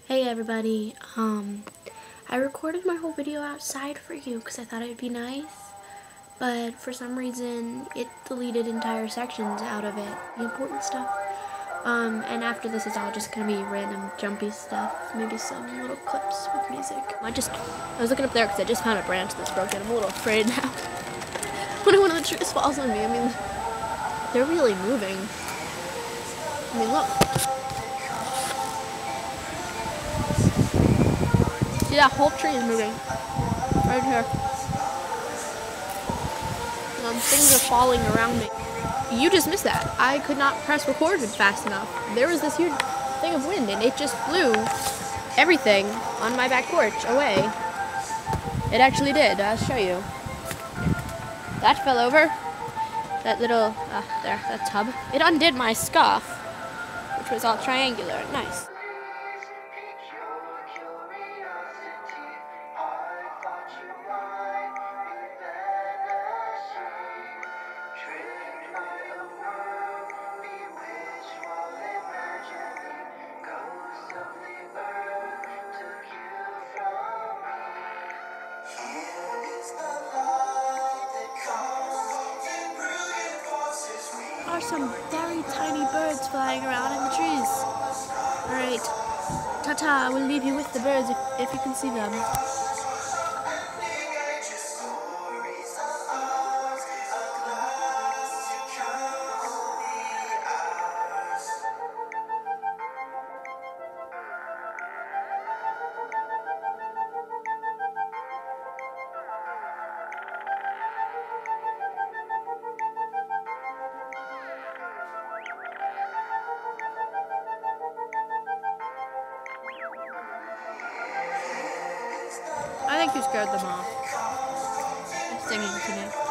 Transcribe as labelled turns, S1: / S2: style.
S1: Hey everybody, I recorded my whole video outside for you because I thought it would be nice, but for some reason it deleted entire sections out of it, the important stuff. And after this is all just gonna be random jumpy stuff, maybe some little clips with music. I was looking up there because I just found a branch that's broken. I'm a little afraid now. What if one of the trees falls on me? I mean, they're really moving. I mean, look. See, that whole tree is moving. Right here. Things are falling around me. You just missed that. I could not press record fast enough. There was this huge thing of wind and it just blew everything on my back porch away. It actually did. I'll show you. That fell over. That little, that tub. It undid my scarf, which was all triangular. Nice. Are some very tiny birds flying around in the trees. Alright, ta-ta, I will leave you with the birds if you can see them. I think you scared them off. Singing to me.